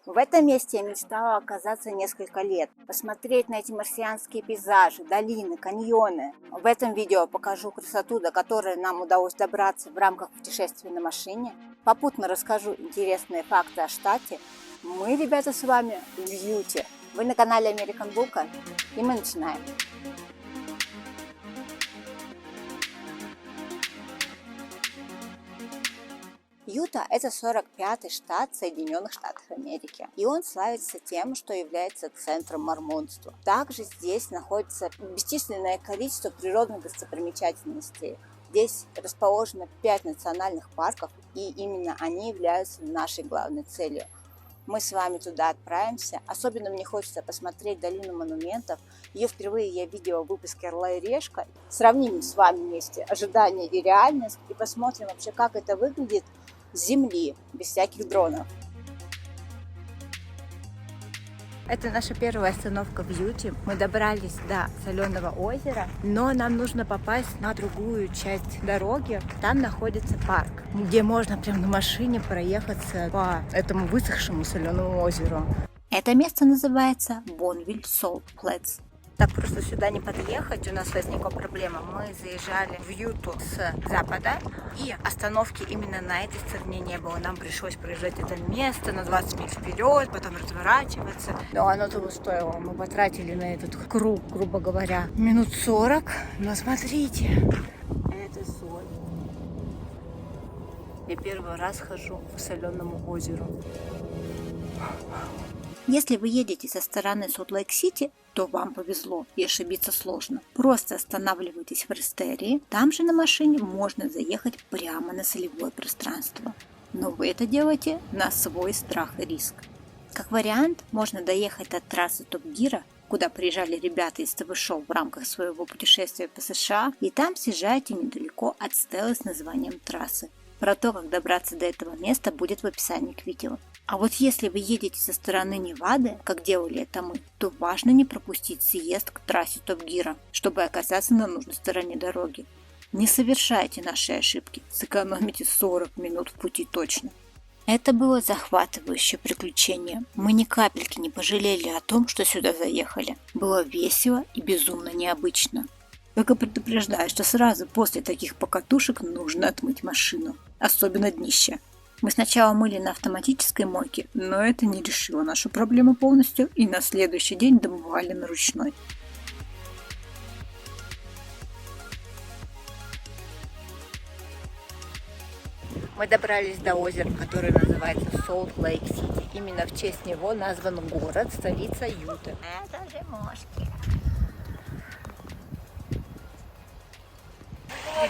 В этом месте я мечтала оказаться несколько лет, посмотреть на эти марсианские пейзажи, долины, каньоны. В этом видео покажу красоту, до которой нам удалось добраться в рамках путешествия на машине. Попутно расскажу интересные факты о штате. Мы, ребята, с вами в Юте. Вы на канале American Buka, и мы начинаем. Юта – это 45-й штат Соединенных Штатов Америки, и он славится тем, что является центром мормонства. Также здесь находится бесчисленное количество природных достопримечательностей. Здесь расположено 5 национальных парков, и именно они являются нашей главной целью. Мы с вами туда отправимся. Особенно мне хочется посмотреть долину монументов. Ее впервые я видела в выпуске «Орла и решка». Сравним с вами вместе ожидания и реальность и посмотрим вообще, как это выглядит с земли, без всяких дронов. Это наша первая остановка в Юте. Мы добрались до соленого озера, но нам нужно попасть на другую часть дороги. Там находится парк, где можно прямо на машине проехаться по этому высохшему соленому озеру. Это место называется Бонвиль Солт Плетс. Так просто сюда не подъехать, у нас возникла проблема. Мы заезжали в Юту с запада, и остановки именно на этой стороне не было. Нам пришлось проезжать это место на 20 миль вперед, потом разворачиваться. Но оно того стоило. Мы потратили на этот круг, грубо говоря, минут 40. Но смотрите, это соль. Я первый раз хожу по соленому озеру. Если вы едете со стороны Солт-Лейк-Сити, то вам повезло и ошибиться сложно. Просто останавливайтесь в Рестерии, там же на машине можно заехать прямо на солевое пространство. Но вы это делаете на свой страх и риск. Как вариант, можно доехать от трассы Топ-Гира, куда приезжали ребята из ТВ-шоу в рамках своего путешествия по США, и там съезжаете недалеко от стелы с названием трассы. Про то, как добраться до этого места, будет в описании к видео. А вот если вы едете со стороны Невады, как делали это мы, то важно не пропустить съезд к трассе Топ-Гира, чтобы оказаться на нужной стороне дороги. Не совершайте наши ошибки, сэкономите 40 минут в пути точно. Это было захватывающее приключение. Мы ни капельки не пожалели о том, что сюда заехали. Было весело и безумно необычно. Только предупреждаю, что сразу после таких покатушек нужно отмыть машину, особенно днище. Мы сначала мыли на автоматической мойке, но это не решило нашу проблему полностью, и на следующий день домывали на ручной. Мы добрались до озера, которое называется Солт-Лейк-Сити. Именно в честь него назван город, столица Юты. Это же мошки.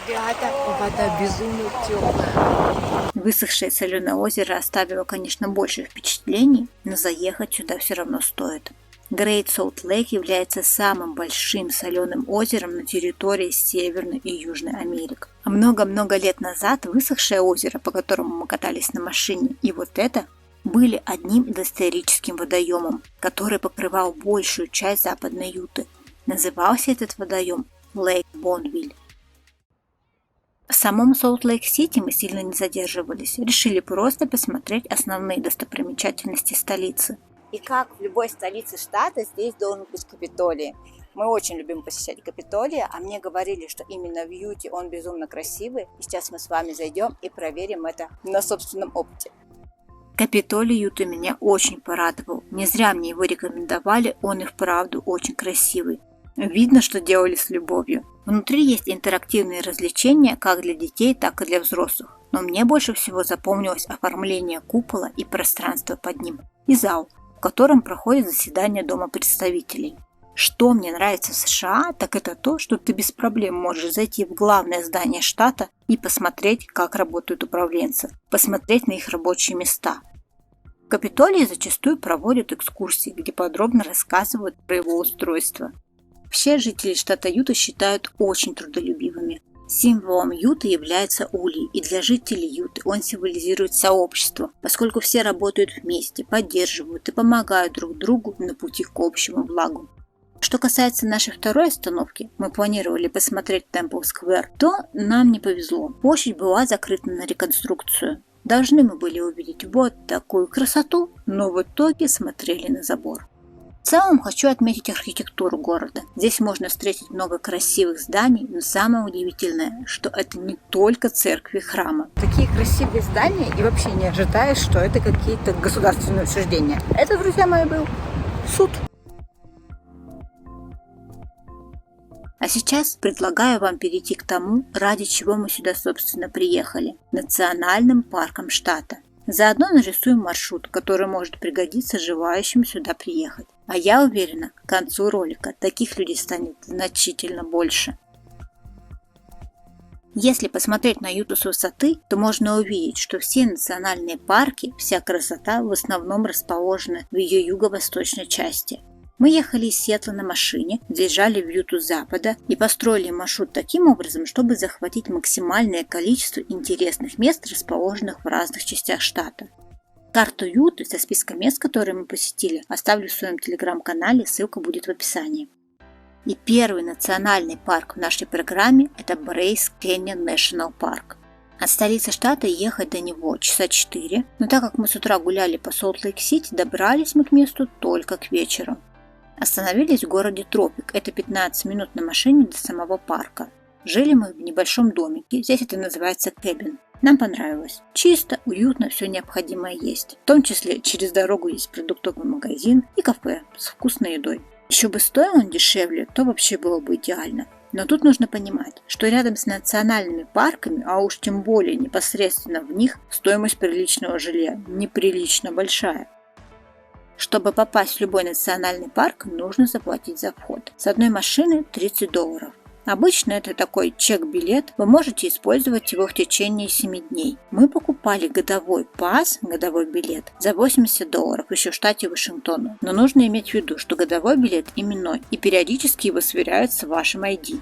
Ребята, вода безумно теплая. Высохшее соленое озеро оставило, конечно, больше впечатлений, но заехать сюда все равно стоит. Great Salt Lake является самым большим соленым озером на территории Северной и Южной Америки. А много-много лет назад высохшее озеро, по которому мы катались на машине, и вот это были одним доисторическим водоемом, который покрывал большую часть Западной Юты. Назывался этот водоем Лейк Бонвиль. В самом Солт-Лейк-Сити мы сильно не задерживались, решили просто посмотреть основные достопримечательности столицы. И как в любой столице штата, здесь должен быть Капитолий. Мы очень любим посещать Капитолий, а мне говорили, что именно в Юте он безумно красивый. И сейчас мы с вами зайдем и проверим это на собственном опыте. Капитолий Юты меня очень порадовал. Не зря мне его рекомендовали, он и вправду очень красивый. Видно, что делали с любовью. Внутри есть интерактивные развлечения как для детей, так и для взрослых. Но мне больше всего запомнилось оформление купола и пространство под ним. И зал, в котором проходит заседание Дома представителей. Что мне нравится в США, так это то, что ты без проблем можешь зайти в главное здание штата и посмотреть, как работают управленцы, посмотреть на их рабочие места. В Капитолии зачастую проводят экскурсии, где подробно рассказывают про его устройство. Все жители штата Юта считают очень трудолюбивыми. Символом Юты является улей, и для жителей Юты он символизирует сообщество, поскольку все работают вместе, поддерживают и помогают друг другу на пути к общему благу. Что касается нашей второй остановки, мы планировали посмотреть Темпл Сквер, то нам не повезло. Площадь была закрыта на реконструкцию. Должны мы были увидеть вот такую красоту, но в итоге смотрели на забор. В целом хочу отметить архитектуру города. Здесь можно встретить много красивых зданий, но самое удивительное, что это не только церкви и храмы. Такие красивые здания и вообще не ожидаешь, что это какие-то государственные учреждения. Это, друзья мои, был суд. А сейчас предлагаю вам перейти к тому, ради чего мы сюда, собственно, приехали – национальным парком штата. Заодно нарисуем маршрут, который может пригодиться желающим сюда приехать. А я уверена, к концу ролика таких людей станет значительно больше. Если посмотреть на Юту с высоты, то можно увидеть, что все национальные парки, вся красота в основном расположены в ее юго-восточной части. Мы ехали из Сиэтла на машине, заезжали в Юту с запада и построили маршрут таким образом, чтобы захватить максимальное количество интересных мест, расположенных в разных частях штата. Карту Юты со списком мест, которые мы посетили, оставлю в своем телеграм-канале, ссылка будет в описании. И первый национальный парк в нашей программе – это Брейс Кэньон National Park. От столицы штата ехать до него часа 4, но так как мы с утра гуляли по Солт-Лейк-Сити, добрались мы к месту только к вечеру. Остановились в городе Тропик, это 15 минут на машине до самого парка. Жили мы в небольшом домике, здесь это называется кэбин. Нам понравилось. Чисто, уютно, все необходимое есть. В том числе через дорогу есть продуктовый магазин и кафе с вкусной едой. Еще бы стоил он дешевле, то вообще было бы идеально. Но тут нужно понимать, что рядом с национальными парками, а уж тем более непосредственно в них, стоимость приличного жилья неприлично большая. Чтобы попасть в любой национальный парк, нужно заплатить за вход. С одной машины $30. Обычно это такой чек-билет, вы можете использовать его в течение 7 дней. Мы покупали годовой пас, годовой билет за $80 еще в штате Вашингтон. Но нужно иметь в виду, что годовой билет именной и периодически его сверяют с вашим ID.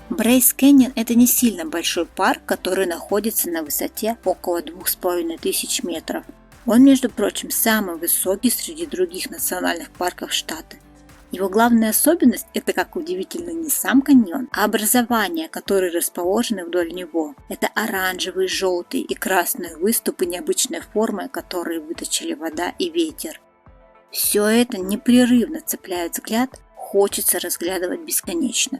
Брейс Кэньон – это не сильно большой парк, который находится на высоте около 2500 метров. Он, между прочим, самый высокий среди других национальных парков штата. Его главная особенность – это, как удивительно, не сам каньон, а образования, которые расположены вдоль него. Это оранжевые, желтые и красные выступы необычной формы, которые выточили вода и ветер. Все это непрерывно цепляет взгляд, хочется разглядывать бесконечно.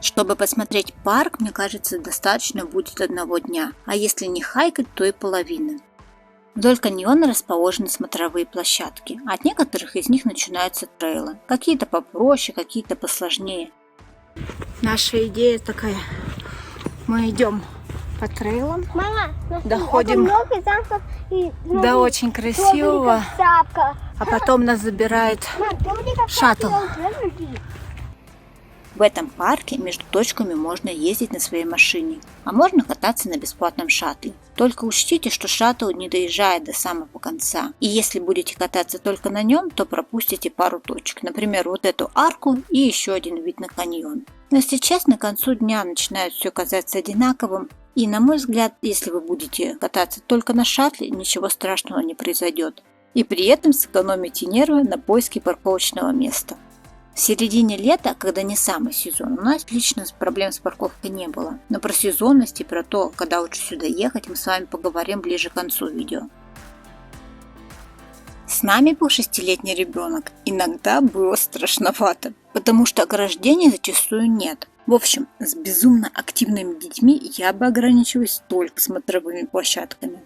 Чтобы посмотреть парк, мне кажется, достаточно будет 1 дня, а если не хайкать, то и половины. Вдоль каньона расположены смотровые площадки. От некоторых из них начинаются трейлы. Какие-то попроще, какие-то посложнее. Наша идея такая. Мы идем по трейлам. Мама, доходим до очень красивого, а потом нас забирает шаттл. В этом парке между точками можно ездить на своей машине, а можно кататься на бесплатном шаттле. Только учтите, что шаттл не доезжает до самого конца, и если будете кататься только на нем, то пропустите пару точек, например, вот эту арку и еще один вид на каньон. Но сейчас к концу дня начинает все казаться одинаковым, и на мой взгляд, если вы будете кататься только на шаттле, ничего страшного не произойдет, и при этом сэкономите нервы на поиске парковочного места. В середине лета, когда не самый сезон, у нас лично проблем с парковкой не было. Но про сезонность и про то, когда лучше сюда ехать, мы с вами поговорим ближе к концу видео. С нами был 6-летний ребенок. Иногда было страшновато, потому что ограждений зачастую нет. В общем, с безумно активными детьми я бы ограничилась только смотровыми площадками.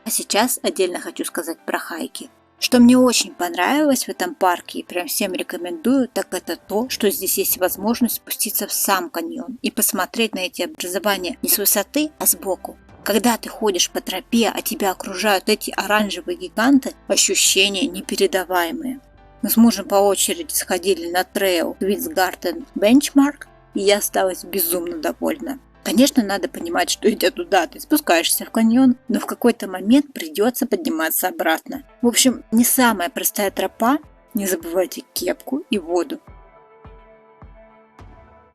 А сейчас отдельно хочу сказать про хайки. Что мне очень понравилось в этом парке и прям всем рекомендую, так это то, что здесь есть возможность спуститься в сам каньон и посмотреть на эти образования не с высоты, а сбоку. Когда ты ходишь по тропе, а тебя окружают эти оранжевые гиганты, ощущения непередаваемые. Мы с мужем по очереди сходили на трейл Queen's Garden Benchmark, и я осталась безумно довольна. Конечно, надо понимать, что идя туда, ты спускаешься в каньон, но в какой-то момент придется подниматься обратно. В общем, не самая простая тропа, не забывайте кепку и воду.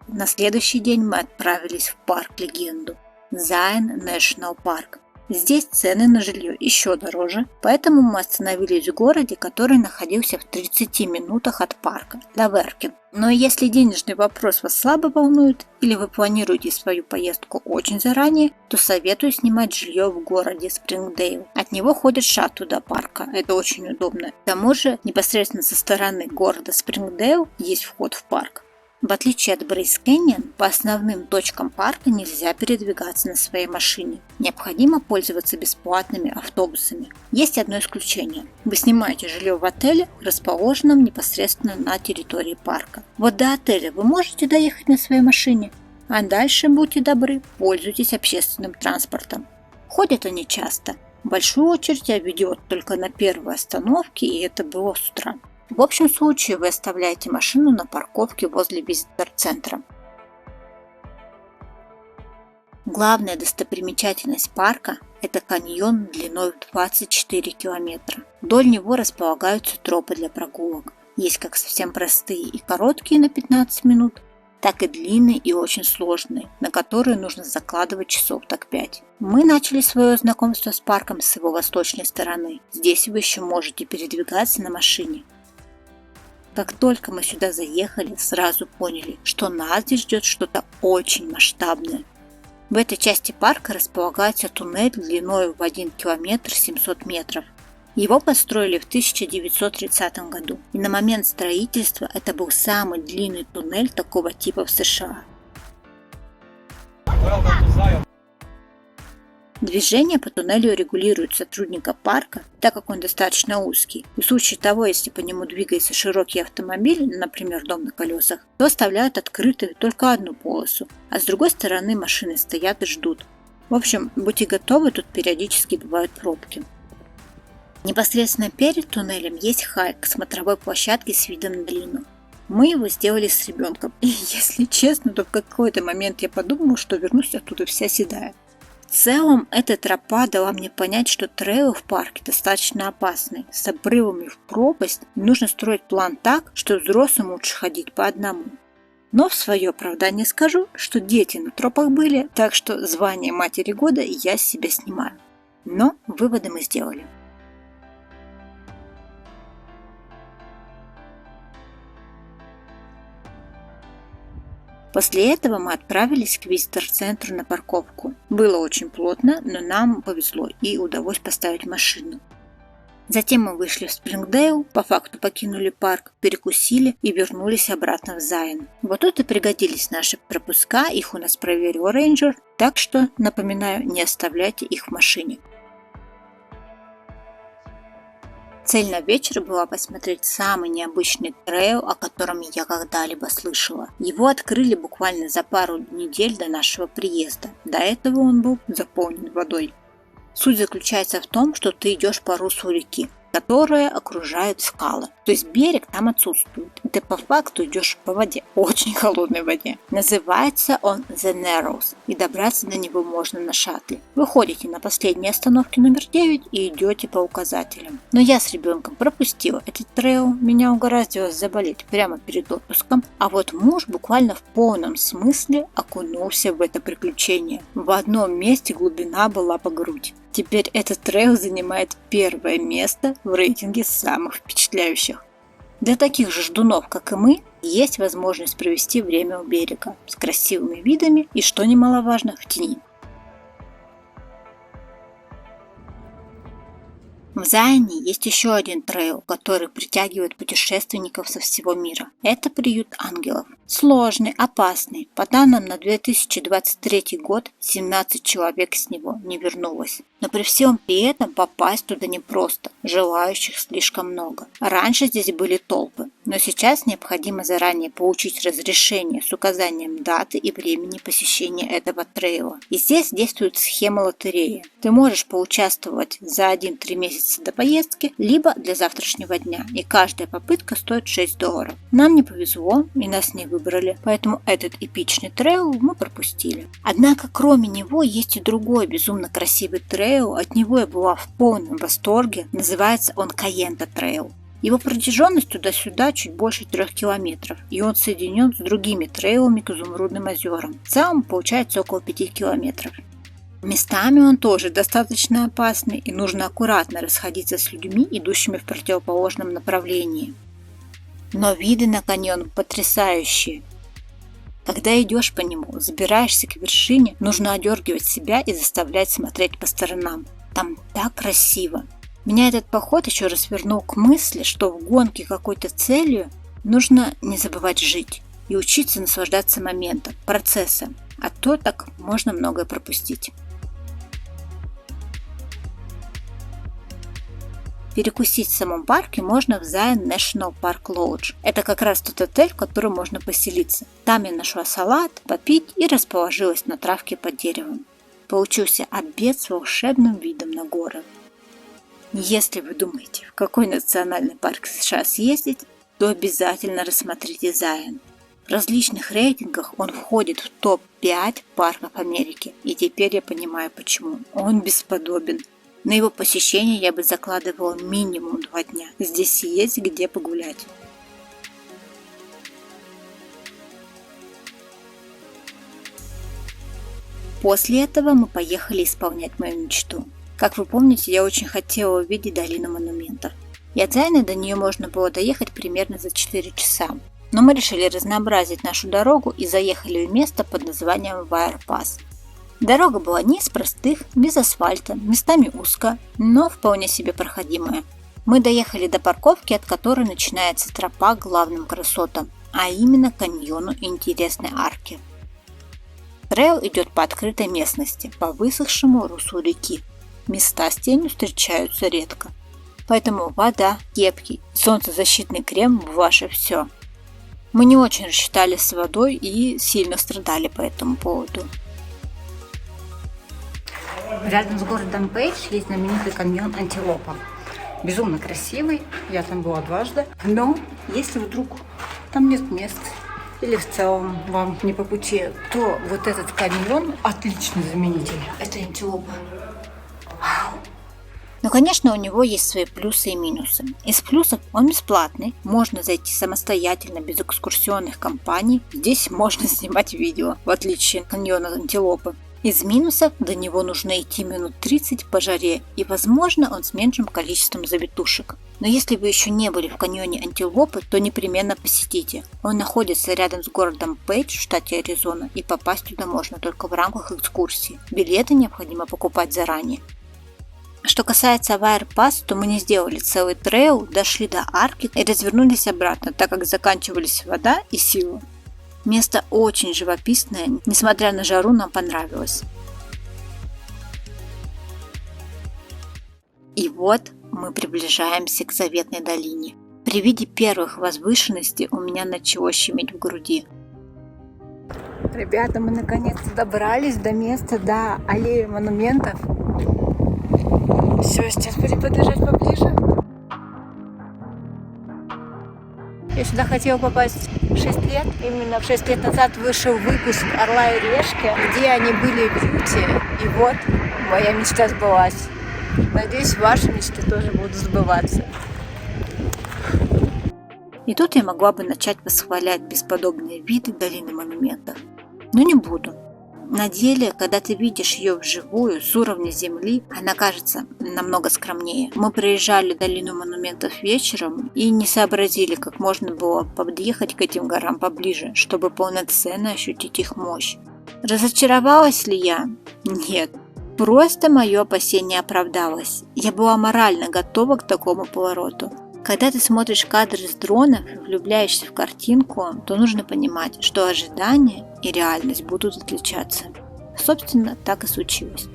На следующий день мы отправились в парк-легенду Zion National Park. Здесь цены на жилье еще дороже, поэтому мы остановились в городе, который находился в 30 минутах от парка, Лаверкин. Но если денежный вопрос вас слабо волнует или вы планируете свою поездку очень заранее, то советую снимать жилье в городе Спрингдейл. От него ходит шаттл до парка, это очень удобно. К тому же непосредственно со стороны города Спрингдейл есть вход в парк. В отличие от Брейс Кэньон, по основным точкам парка нельзя передвигаться на своей машине. Необходимо пользоваться бесплатными автобусами. Есть одно исключение. Вы снимаете жилье в отеле, расположенном непосредственно на территории парка. Вот до отеля вы можете доехать на своей машине, а дальше, будьте добры, пользуйтесь общественным транспортом. Ходят они часто. Большую очередь ведет только на первой остановке, и это было с утра. В общем случае вы оставляете машину на парковке возле визитор-центра. Главная достопримечательность парка – это каньон длиной в 24 километра. Вдоль него располагаются тропы для прогулок. Есть как совсем простые и короткие на 15 минут, так и длинные и очень сложные, на которые нужно закладывать часов так 5. Мы начали свое знакомство с парком с его восточной стороны. Здесь вы еще можете передвигаться на машине. Как только мы сюда заехали, сразу поняли, что нас здесь ждет что-то очень масштабное. В этой части парка располагается туннель длиной в 1 километр 700 метров. Его построили в 1930 году, и на момент строительства это был самый длинный туннель такого типа в США. Движение по туннелю регулирует сотрудника парка, так как он достаточно узкий. В случае того, если по нему двигается широкий автомобиль, например, дом на колесах, то оставляют открытой только одну полосу, а с другой стороны машины стоят и ждут. В общем, будьте готовы, тут периодически бывают пробки. Непосредственно перед туннелем есть хайк, смотровой площадки с видом на долину. Мы его сделали с ребенком, и если честно, то в какой-то момент я подумала, что вернусь оттуда вся седая. В целом, эта тропа дала мне понять, что трейл в парке достаточно опасный. С обрывами в пропасть нужно строить план так, что взрослым лучше ходить по одному. Но в свое оправдание скажу, что дети на тропах были, так что звание матери года я с себя снимаю. Но выводы мы сделали. После этого мы отправились к визитор-центру на парковку. Было очень плотно, но нам повезло и удалось поставить машину. Затем мы вышли в Спрингдейл, по факту покинули парк, перекусили и вернулись обратно в Зайн. Вот тут и пригодились наши пропуска, их у нас проверил рейнджер, так что, напоминаю, не оставляйте их в машине. Цель на вечер была посмотреть самый необычный трейл, о котором я когда-либо слышала. Его открыли буквально за пару недель до нашего приезда. До этого он был заполнен водой. Суть заключается в том, что ты идешь по руслу реки, которая окружает скалы. То есть берег там отсутствует. И ты по факту идешь по воде, очень холодной воде. Называется он The Narrows, и добраться до него можно на шаттле. Вы ходите на последней остановке номер 9 и идете по указателям. Но я с ребенком пропустила этот трейл, меня угораздило заболеть прямо перед отпуском, а вот муж буквально в полном смысле окунулся в это приключение. В одном месте глубина была по грудь. Теперь этот трейл занимает первое место в рейтинге самых впечатляющих. Для таких же ждунов, как и мы, есть возможность провести время у берега с красивыми видами и, что немаловажно, в тени. В Зайне есть еще один трейл, который притягивает путешественников со всего мира. Это приют ангелов. Сложный, опасный. По данным на 2023 год 17 человек с него не вернулось. Но при всем при этом попасть туда непросто, желающих слишком много. Раньше здесь были толпы, но сейчас необходимо заранее получить разрешение с указанием даты и времени посещения этого трейла. И здесь действует схема лотереи. Ты можешь поучаствовать за 1-3 месяца до поездки, либо для завтрашнего дня, и каждая попытка стоит $6. Нам не повезло, и нас не выбрали, поэтому этот эпичный трейл мы пропустили. Однако кроме него есть и другой безумно красивый трейл, от него я была в полном восторге, называется он Каента трейл. Его протяженность туда-сюда чуть больше 3 километров, и он соединен с другими трейлами к Изумрудным озерам. В целом получается около 5 километров. Местами он тоже достаточно опасный, и нужно аккуратно расходиться с людьми, идущими в противоположном направлении. Но виды на каньон потрясающие. Когда идешь по нему, забираешься к вершине, нужно одергивать себя и заставлять смотреть по сторонам. Там так красиво. Меня этот поход еще раз вернул к мысли, что в гонке какой-то целью нужно не забывать жить и учиться наслаждаться моментом, процессом, а то так можно многое пропустить. Перекусить в самом парке можно в Zion National Park Lodge. Это как раз тот отель, в котором можно поселиться. Там я нашла салат, попить и расположилась на травке под деревом. Получился обед с волшебным видом на горы. Если вы думаете, в какой национальный парк США съездить, то обязательно рассмотрите Zion. В различных рейтингах он входит в топ-5 парков Америки, и теперь я понимаю почему. Он бесподобен. На его посещение я бы закладывала минимум 2 дня. Здесь есть где погулять. После этого мы поехали исполнять мою мечту. Как вы помните, я очень хотела увидеть долину монументов. И от Зайна до нее можно было доехать примерно за 4 часа. Но мы решили разнообразить нашу дорогу и заехали в место под названием Wire Pass. Дорога была не из простых, без асфальта, местами узко, но вполне себе проходимая. Мы доехали до парковки, от которой начинается тропа к главным красотам, а именно каньону интересной арки. Трейл идет по открытой местности, по высохшему руслу реки. Места с тенью встречаются редко. Поэтому вода, кепки, солнцезащитный крем – ваше все. Мы не очень рассчитались с водой и сильно страдали по этому поводу. Рядом с городом Пейдж есть знаменитый каньон Антилопа. Безумно красивый, я там была дважды. Но если вдруг там нет мест или в целом вам не по пути, то вот этот каньон отличный заменитель. Это Антилопа. Вау! Но, конечно, у него есть свои плюсы и минусы. Из плюсов он бесплатный, можно зайти самостоятельно, без экскурсионных компаний. Здесь можно снимать видео, в отличие от каньона Антилопы. Из минусов до него нужно идти минут 30 по жаре, и возможно он с меньшим количеством завитушек. Но если вы еще не были в каньоне Антилопы, то непременно посетите. Он находится рядом с городом Пейдж в штате Аризона, и попасть туда можно только в рамках экскурсии. Билеты необходимо покупать заранее. Что касается Wire Pass, то мы не сделали целый трейл, дошли до арки и развернулись обратно, так как заканчивались вода и силы. Место очень живописное, несмотря на жару, нам понравилось. И вот мы приближаемся к заветной долине. При виде первых возвышенностей у меня начало щемить в груди. Ребята, мы наконец-то добрались до места, до аллеи монументов. Все, сейчас будем подъезжать поближе. Я сюда хотела попасть 6 лет. Именно 6 лет назад вышел выпуск «Орла и решки», где они были в Юте. И вот моя мечта сбылась. Надеюсь, ваши мечты тоже будут сбываться. И тут я могла бы начать восхвалять бесподобные виды долины монументов. Но не буду. На деле, когда ты видишь ее вживую, с уровня земли, она кажется намного скромнее. Мы проезжали долину монументов вечером и не сообразили, как можно было подъехать к этим горам поближе, чтобы полноценно ощутить их мощь. Разочаровалась ли я? Нет. Просто мое опасение оправдалось. Я была морально готова к такому повороту. Когда ты смотришь кадры с дронов и влюбляешься в картинку, то нужно понимать, что ожидания и реальность будут отличаться. Собственно, так и случилось.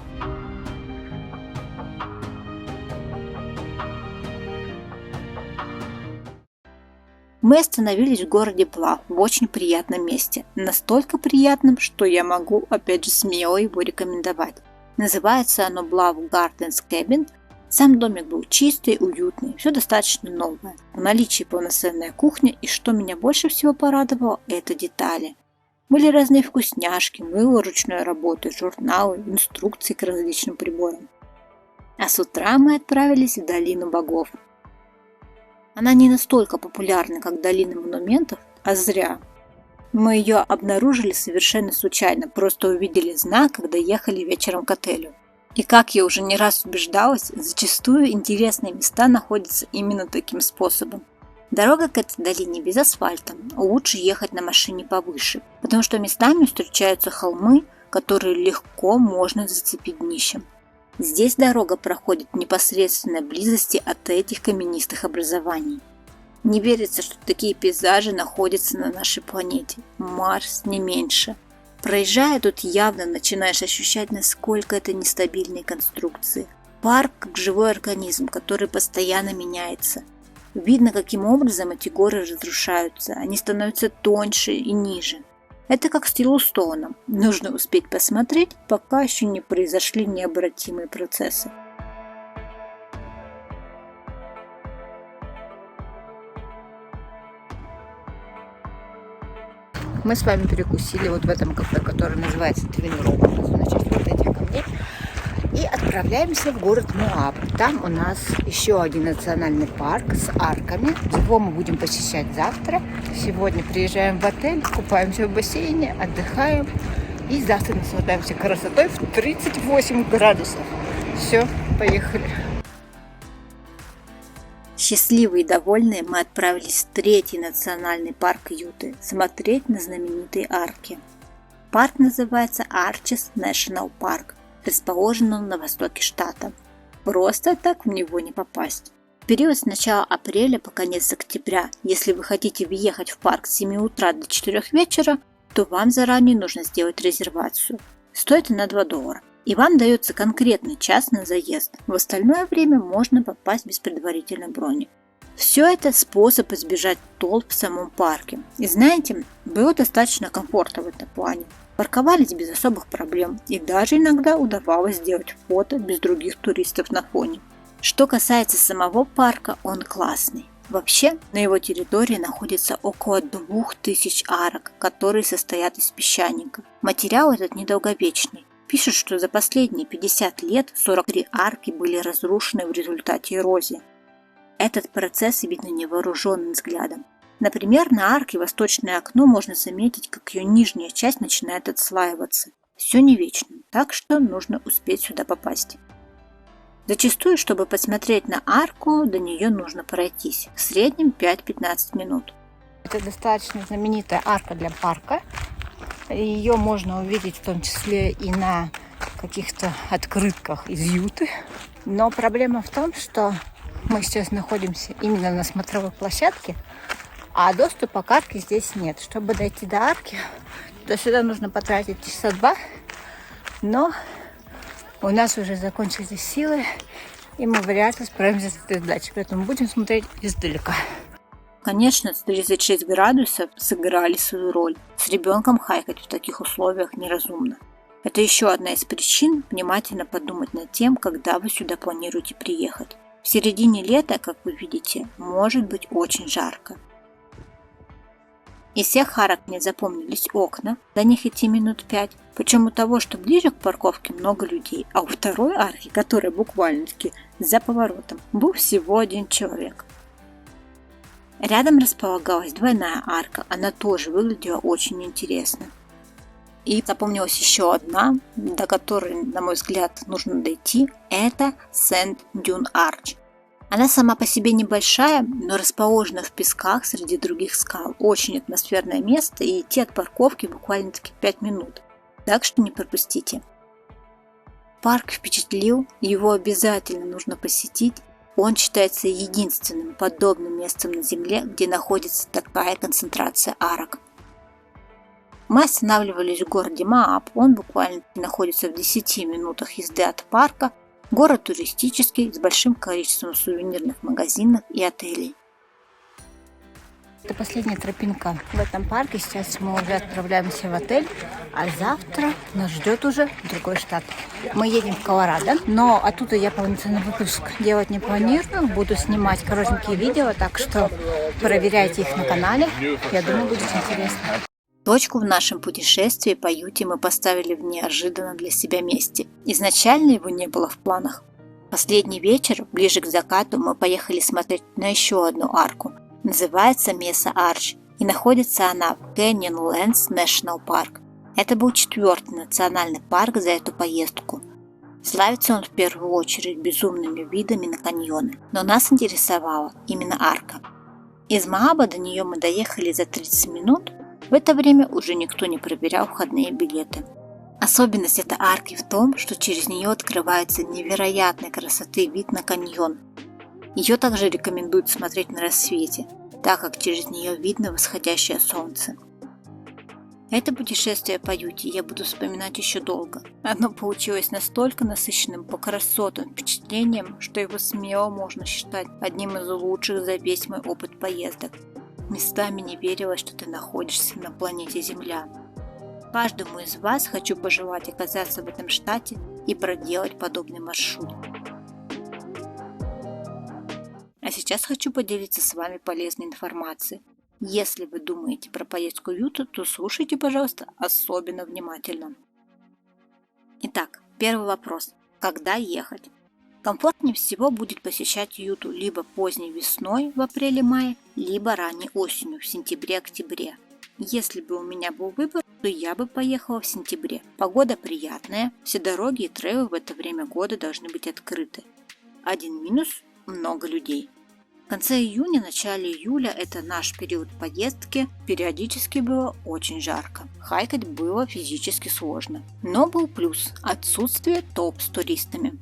Мы остановились в городе Блав, в очень приятном месте. Настолько приятном, что я могу, опять же, смело его рекомендовать. Называется оно Bluff Gardens Cabin. Сам домик был чистый, уютный, все достаточно новое. В наличии полноценная кухня, и что меня больше всего порадовало, это детали. Были разные вкусняшки, мыло ручной работы, журналы, инструкции к различным приборам. А с утра мы отправились в Долину Богов. Она не настолько популярна, как Долина Монументов, а зря. Мы ее обнаружили совершенно случайно, просто увидели знак, когда ехали вечером к отелю. И как я уже не раз убеждалась, зачастую интересные места находятся именно таким способом. Дорога к этой долине без асфальта, лучше ехать на машине повыше, потому что местами встречаются холмы, которые легко можно зацепить днищем. Здесь дорога проходит в непосредственной близости от этих каменистых образований. Не верится, что такие пейзажи находятся на нашей планете. Марс не меньше. Проезжая тут, явно начинаешь ощущать, насколько это нестабильные конструкции. Парк как живой организм, который постоянно меняется. Видно, каким образом эти горы разрушаются. Они становятся тоньше и ниже. Это как с Йеллоустоуном. Нужно успеть посмотреть, пока еще не произошли необратимые процессы. Мы с вами перекусили вот в этом кафе, которое называется Твин Рок, значит, вот этих камней, и отправляемся в город Моаб. Там у нас еще один национальный парк с арками. Его мы будем посещать завтра. Сегодня приезжаем в отель, купаемся в бассейне, отдыхаем и завтра наслаждаемся красотой в 38 градусов. Все, поехали. Счастливые и довольные мы отправились в третий национальный парк Юты смотреть на знаменитые арки. Парк называется Arches National Park, расположен он на востоке штата. Просто так в него не попасть. В период с начала апреля по конец октября, если вы хотите въехать в парк с 7 утра до 4 вечера, то вам заранее нужно сделать резервацию. Стоит она $2. И вам дается конкретный час на заезд. В остальное время можно попасть без предварительной брони. Все это способ избежать толп в самом парке. И знаете, было достаточно комфортно в этом плане. Парковались без особых проблем, и даже иногда удавалось сделать фото без других туристов на фоне. Что касается самого парка, он классный. Вообще, на его территории находится около 2000 арок, которые состоят из песчаника. Материал этот недолговечный. Пишут, что за последние 50 лет 43 арки были разрушены в результате эрозии. Этот процесс видно невооруженным взглядом. Например, на арке «Восточное окно» можно заметить, как ее нижняя часть начинает отслаиваться. Все не вечно, так что нужно успеть сюда попасть. Зачастую, чтобы посмотреть на арку, до нее нужно пройтись. В среднем 5-15 минут. Это достаточно знаменитая арка для парка. Ее можно увидеть в том числе и на каких-то открытках из Юты. Но проблема в том, что мы сейчас находимся именно на смотровой площадке, а доступа к арке здесь нет. Чтобы дойти до арки, до сюда нужно потратить часа 2, но у нас уже закончились силы, и мы вряд ли справимся с этой задачей, поэтому будем смотреть издалека. Конечно, 36 градусов сыграли свою роль. С ребенком хайкать в таких условиях неразумно. Это еще одна из причин внимательно подумать над тем, когда вы сюда планируете приехать. В середине лета, как вы видите, может быть очень жарко. Из всех арок мне запомнились окна, до них идти минут 5. Причем у того, что ближе к парковке, много людей, а у второй арки, которая буквально-таки за поворотом, был всего один человек. Рядом располагалась двойная арка, она тоже выглядела очень интересно. И запомнилась еще одна, до которой, на мой взгляд, нужно дойти, это Сент-Дюн Арч. Она сама по себе небольшая, но расположена в песках среди других скал. Очень атмосферное место, и идти от парковки буквально-таки 5 минут. Так что не пропустите. Парк впечатлил, его обязательно нужно посетить. Он считается единственным подобным местом на Земле, где находится такая концентрация арок. Мы останавливались в городе Моаб, он буквально находится в 10 минутах езды от парка. Город туристический, с большим количеством сувенирных магазинов и отелей. Это последняя тропинка в этом парке. Сейчас мы уже отправляемся в отель, а завтра нас ждет уже другой штат. Мы едем в Колорадо, но оттуда я полноценный выпуск делать не планирую. Буду снимать коротенькие видео, так что проверяйте их на канале. Я думаю, будет интересно. Точку в нашем путешествии по Юте мы поставили в неожиданном для себя месте. Изначально его не было в планах. Последний вечер, ближе к закату, мы поехали смотреть на еще одну арку. Называется Меса Арч. И находится она в Canyonlands National Park. Это был 4-й национальный парк за эту поездку. Славится он в первую очередь безумными видами на каньоны, но нас интересовала именно арка. Из Моаба до нее мы доехали за 30 минут, в это время уже никто не проверял входные билеты. Особенность этой арки в том, что через нее открывается невероятной красоты вид на каньон. Ее также рекомендуют смотреть на рассвете, так как через нее видно восходящее солнце. Это путешествие по Юте я буду вспоминать еще долго. Оно получилось настолько насыщенным по красотам, впечатлениям, что его смело можно считать одним из лучших за весь мой опыт поездок. Местами не верилось, что ты находишься на планете Земля. Каждому из вас хочу пожелать оказаться в этом штате и проделать подобный маршрут. А сейчас хочу поделиться с вами полезной информацией. Если вы думаете про поездку в Юту, то слушайте, пожалуйста, особенно внимательно. Итак, первый вопрос. Когда ехать? Комфортнее всего будет посещать Юту либо поздней весной в апреле-мае, либо ранней осенью в сентябре-октябре. Если бы у меня был выбор, то я бы поехала в сентябре. Погода приятная, все дороги и трейлы в это время года должны быть открыты. Один минус – много людей. В конце июня, начале июля – это наш период поездки, периодически было очень жарко. Хайкать было физически сложно. Но был плюс – отсутствие толп с туристами.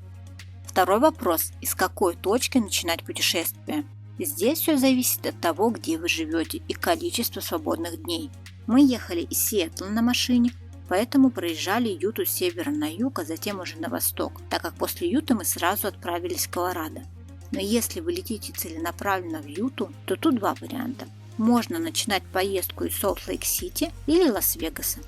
Второй вопрос – из какой точки начинать путешествие? Здесь все зависит от того, где вы живете и количества свободных дней. Мы ехали из Сиэтла на машине, поэтому проезжали Юту с севера на юг, а затем уже на восток, так как после Юты мы сразу отправились в Колорадо. Но если вы летите целенаправленно в Юту, то тут два варианта. Можно начинать поездку из Солт-Лейк-Сити или Лас-Вегаса.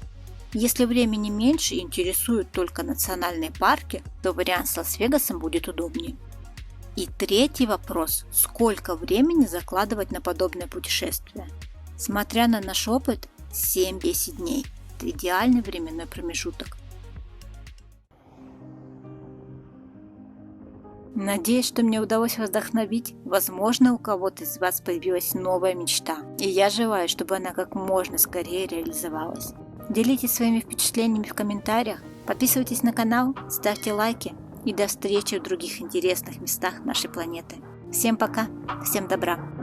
Если времени меньше и интересуют только национальные парки, то вариант с Лас-Вегасом будет удобнее. И третий вопрос – сколько времени закладывать на подобное путешествие? Смотря на наш опыт, 7-10 дней – это идеальный временной промежуток. Надеюсь, что мне удалось вас вдохновить. Возможно, у кого-то из вас появилась новая мечта, и я желаю, чтобы она как можно скорее реализовалась. Делитесь своими впечатлениями в комментариях, подписывайтесь на канал, ставьте лайки и до встречи в других интересных местах нашей планеты. Всем пока, всем добра!